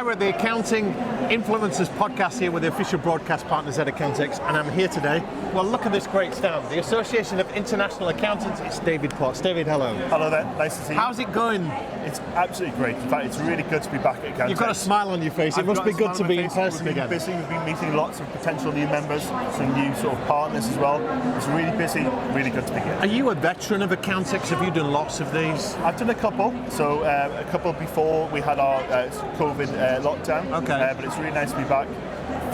Hi, we're at the Accounting Influencers podcast here with the official broadcast partners at Accountex, and I'm here today. Well, look at this great stand. The Association of International Accountants. It's David Potts. David, hello. Hello there. Nice to see you. How's it going? It's absolutely great. In fact, it's really good to be back at Accountex. You've got a smile on your face. It must be good to be in person again. We've been busy. We've been meeting lots of potential new members, some new sort of partners as well. It's really busy. Really good to be here. Are you a veteran of Accountex? Have you done lots of these? I've done a couple. So a couple before we had our COVID lockdown. Okay. But it's really nice to be back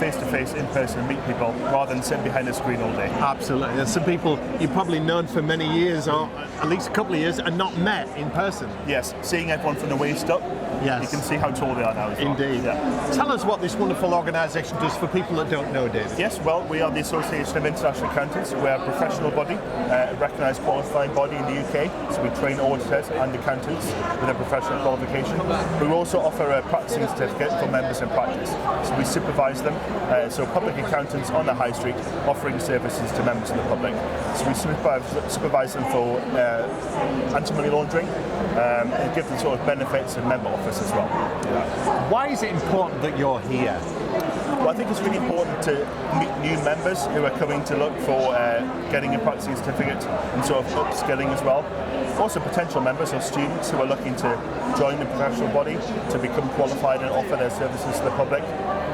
face-to-face, in person, and meet people rather than sit behind a screen all day. Absolutely. There's some people you've probably known for many years, or at least a couple of years, and not met in person. Yes, seeing everyone from the waist up, yes. You can see how tall they are now as well. Indeed. Yeah. Tell us what this wonderful organisation does for people that don't know, David. Yes, well, we are the Association of International Accountants. We're a professional body, a recognised qualifying body in the UK, so we train auditors and accountants with a professional qualification. We also offer a practicing certificate for members in practice, so we supervise them. So public accountants on the high street offering services to members of the public. So we supervise them for anti-money laundering and give them sort of benefits and member offers as well. Yeah. Why is it important that you're here? Well, I think it's really important to meet new members who are coming to look for getting a practicing certificate and sort of upskilling as well. Also potential members or students who are looking to join the professional body to become qualified and offer their services to the public.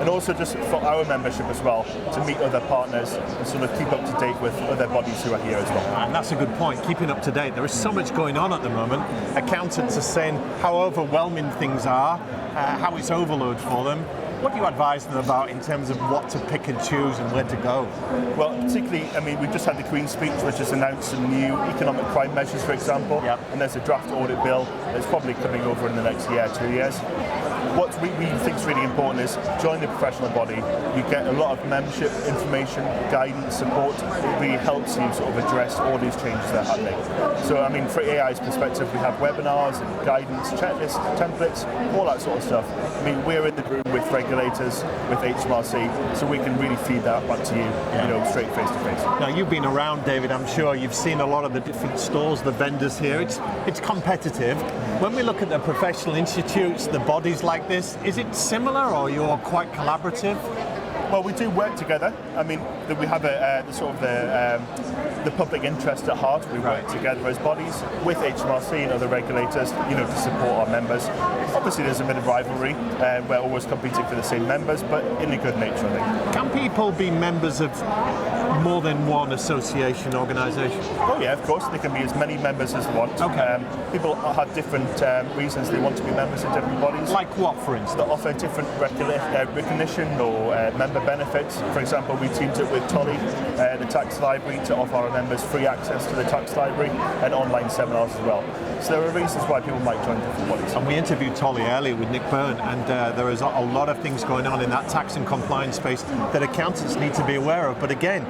And also just for our membership as well, to meet other partners and sort of keep up to date with other bodies who are here as well. And that's a good point, keeping up to date. There is so much going on at the moment. Accountants are saying how overwhelming things are, how it's overload for them. What do you advise them about in terms of what to pick and choose and where to go? Well, particularly, I mean, we've just had the Queen's speech, which has announced some new economic crime measures, for example. Yep. And there's a draft audit bill that's probably coming over in the next year, 2 years. What we think is really important is join the professional body. You get a lot of membership information, guidance, support. It really helps you sort of address all these changes that are happening. So, I mean, for AI's perspective, we have webinars and guidance, checklists, templates, all that sort of stuff. I mean, we're in the room with regulators, with HMRC, so we can really feed that back to you, you know, straight face to face. Now, you've been around, David. I'm sure you've seen a lot of the different stalls, the vendors here. It's competitive. When we look at the professional institutes, the bodies like this, is it similar or you're quite collaborative? Well, we do work together. I mean, we have the public interest at heart. We work together as bodies with HMRC and other regulators, you know, to support our members. Obviously, there's a bit of rivalry. We're always competing for the same members, but in a good nature, I think. Can people be members of more than one association, organisation? Oh yeah, of course. There can be as many members as they want. Okay. People have different reasons they want to be members of different bodies. Like what, for instance? That offer different recognition or member benefits. For example, we teamed up with Tolly, the tax library, to offer our members free access to the tax library and online seminars as well. So there are reasons why people might join different bodies. And we interviewed Tolly earlier with Nick Byrne, and there is a lot of things going on in that tax and compliance space that accountants need to be aware of. But again,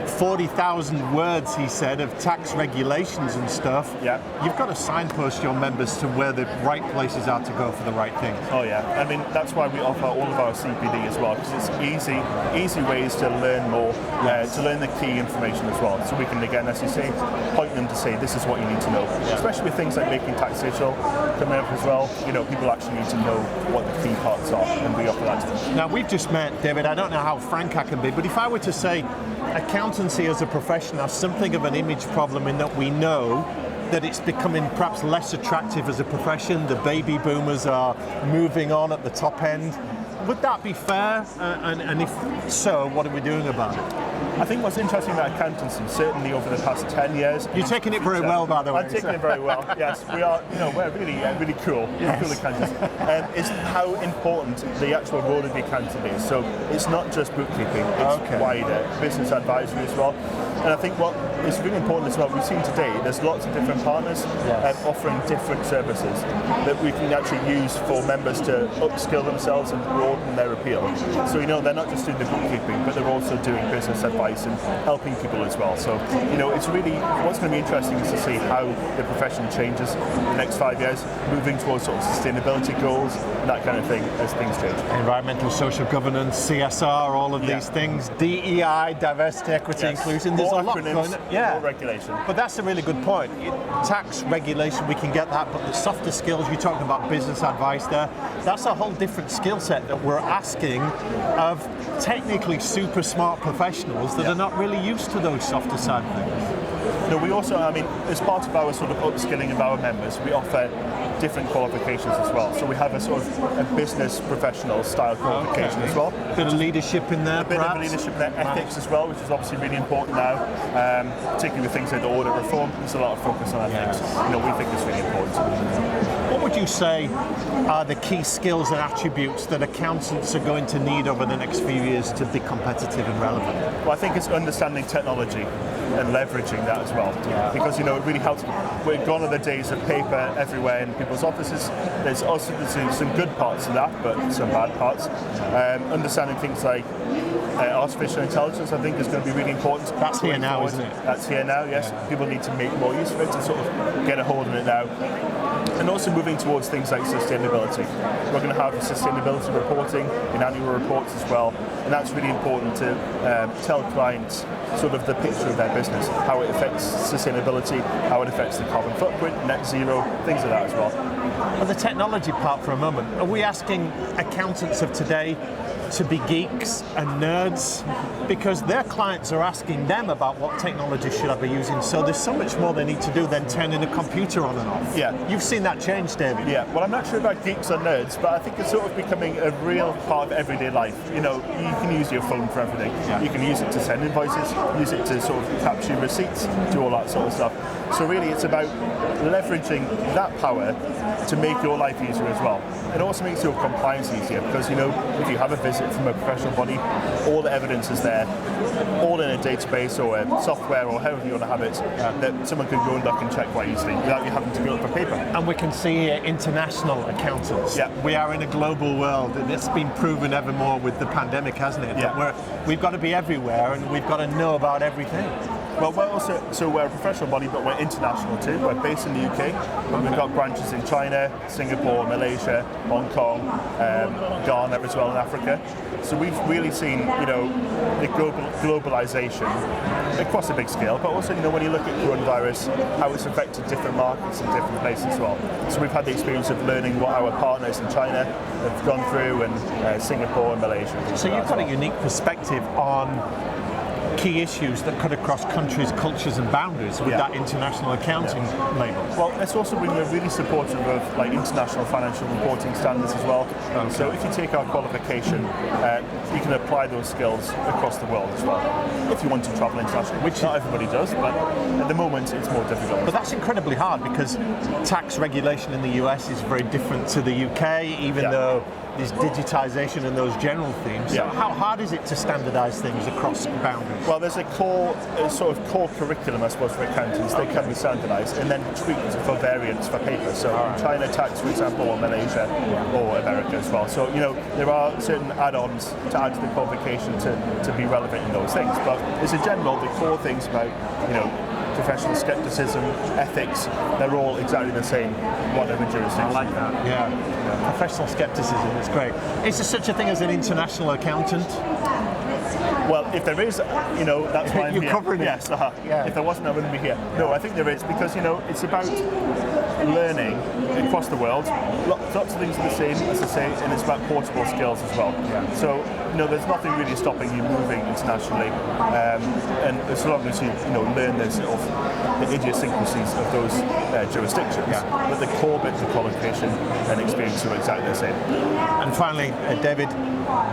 40,000 words, he said, of tax regulations and stuff. Yeah. You've got to signpost your members to where the right places are to go for the right thing. Oh yeah, I mean, that's why we offer all of our CPD as well, because it's easy ways to learn more, to learn the key information as well. So we can, again, as you say, point them to say, this is what you need to know. Especially with things like making tax digital coming up as well. You know, people actually need to know what the key parts are, and we offer that to them. Now, we've just met, David. I don't know how frank I can be, but if I were to say accountancy as a profession has something of an image problem in that we know that it's becoming perhaps less attractive as a profession. The baby boomers are moving on at the top end. Would that be fair? And if so, what are we doing about it? I think what's interesting about accountancy, certainly over the past 10 years... You're taking it very well, by the way. I'm taking it very well, yes. We are, you know, we're really cool, yes. Cool accountants. Is how important the actual role of the accountant is. So it's not just bookkeeping, it's wider, business advisory as well. And I think what is really important as well, we've seen today, there's lots of different partners offering different services that we can actually use for members to upskill themselves and broaden their appeal. So, you know, they're not just doing the bookkeeping, but they're also doing business advice advice and helping people as well. So, it's really, what's going to be interesting is to see how the profession changes in the next 5 years, moving towards sort of sustainability goals and that kind of thing as things change. Environmental, social governance, CSR, all of these things, DEI, diversity, equity, inclusion. There's more a lot acronyms, going on. more regulation. But that's a really good point. Tax regulation, we can get that, but the softer skills, you're talking about business advice there, that's a whole different skill set that we're asking of technically super smart professionals that are not really used to those softer side things. No, we also, as part of our sort of upskilling of our members, we offer different qualifications as well. So we have a sort of a business professional style qualification as well. A bit of leadership in there, a bit of leadership in there, ethics as well, which is obviously really important now, particularly with things like the audit reform. There's a lot of focus on ethics. We think it's really important. What would you say are the key skills and attributes that accountants are going to need over the next few years to be competitive and relevant? Well, I think it's understanding technology and leveraging that as well. Because, it really helps. We're gone are the days of paper everywhere in people's offices. There's also some good parts of that, but some bad parts. Understanding things like artificial intelligence, I think, is going to be really important. That's here now, isn't it? That's here now, yes. Yeah. People need to make more use of it to sort of get a hold of it now. And also moving towards things like sustainability. We're going to have sustainability reporting in annual reports as well, and that's really important to tell clients sort of the picture of their business, how it affects sustainability, how it affects the carbon footprint, net zero, things like that as well. And the technology part for a moment, are we asking accountants of today to be geeks and nerds? Because their clients are asking them about what technology should I be using, so there's so much more they need to do than turning a computer on and off. Yeah. You've seen that change, David. Yeah, well, I'm not sure about geeks or nerds, but I think it's sort of becoming a real part of everyday life. You can use your phone for everything. Yeah. You can use it to send invoices, use it to sort of capture receipts, do all that sort of stuff. So really it's about leveraging that power to make your life easier as well. It also makes your compliance easier because, if you have a visit from a professional body, all the evidence is there, all in a database or a software or however you want to have it, that someone can go and look and check quite easily without you having to go look for paper. And we can see here international accountants. Yeah. We are in a global world, and it's been proven ever more with the pandemic, hasn't it? Yeah. That we've got to be everywhere, and we've got to know about everything. Well, we're a professional body, but we're international too. We're based in the UK, but we've got branches in China, Singapore, Malaysia, Hong Kong, Ghana as well in Africa. So we've really seen, the globalization across a big scale, but also, when you look at coronavirus, how it's affected different markets in different places as well. So we've had the experience of learning what our partners in China have gone through, and Singapore and Malaysia. So you've got a unique perspective on key issues that cut across countries, cultures and boundaries with that international accounting label. Well, it's also we're really supportive of international financial reporting standards as well. Okay. So if you take our qualification, you can apply those skills across the world as well. If you want to travel internationally, which not everybody does, but at the moment it's more difficult. But that's incredibly hard because tax regulation in the US is very different to the UK, even though there's digitization and those general themes. So how hard is it to standardize things across boundaries? Well, there's a sort of core curriculum, I suppose, for accountants. They can be standardized and then tweaked for variants for paper. So China tax, for example, or Malaysia or America as well. So, there are certain add-ons to add to the qualification to be relevant in those things. But as a general, the core things about, professional skepticism, ethics, they're all exactly the same, whatever jurisdiction. I like that. Yeah. Professional skepticism, it's great. Is there such a thing as an international accountant? Well, if there is, that's why I'm You're here. covering it. Yes, If there wasn't, I wouldn't be here. No, I think there is because, it's about learning across the world. Lots of things are the same, as I say, and it's about portable skills as well. Yeah. So, there's nothing really stopping you moving internationally, and as long as you, learn the idiosyncrasies of those jurisdictions, but the core bits of qualification and experience are exactly the same. And finally, David,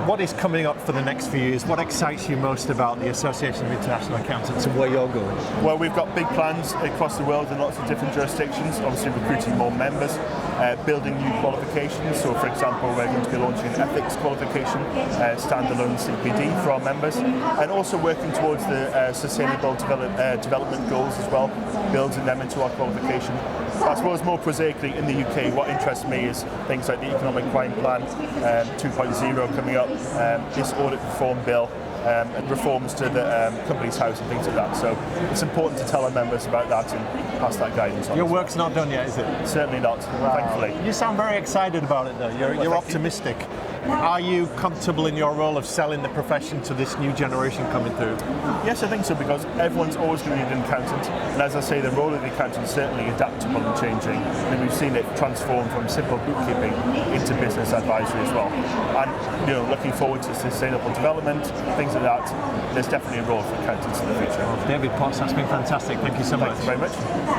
what is coming up for the next few years? What excites you most about the Association of International Accountants and where you're going? Well, we've got big plans across the world in lots of different jurisdictions, obviously recruiting more members, building new qualifications. So, for example, we're going to be launching an ethics qualification, standalone CPD for our members, and also working towards the sustainable development goals as well, building them into our qualification. I suppose more prosaically in the UK, what interests me is things like the Economic Crime Plan 2.0 coming up, this audit reform bill, and reforms to the company's house and things like that. So it's important to tell our members about that and pass that guidance on. Your work's not done yet, is it? Certainly not, thankfully. You sound very excited about it, though. You're optimistic. Are you comfortable in your role of selling the profession to this new generation coming through? Yes, I think so, because everyone's always going to need an accountant. And as I say, the role of the accountant is certainly adaptable and changing. And we've seen it transform from simple bookkeeping into business advisory as well. And looking forward to sustainable development, things like that, there's definitely a role for accountants in the future. David Potts, that's been fantastic. Thank you so much. Thank you very much.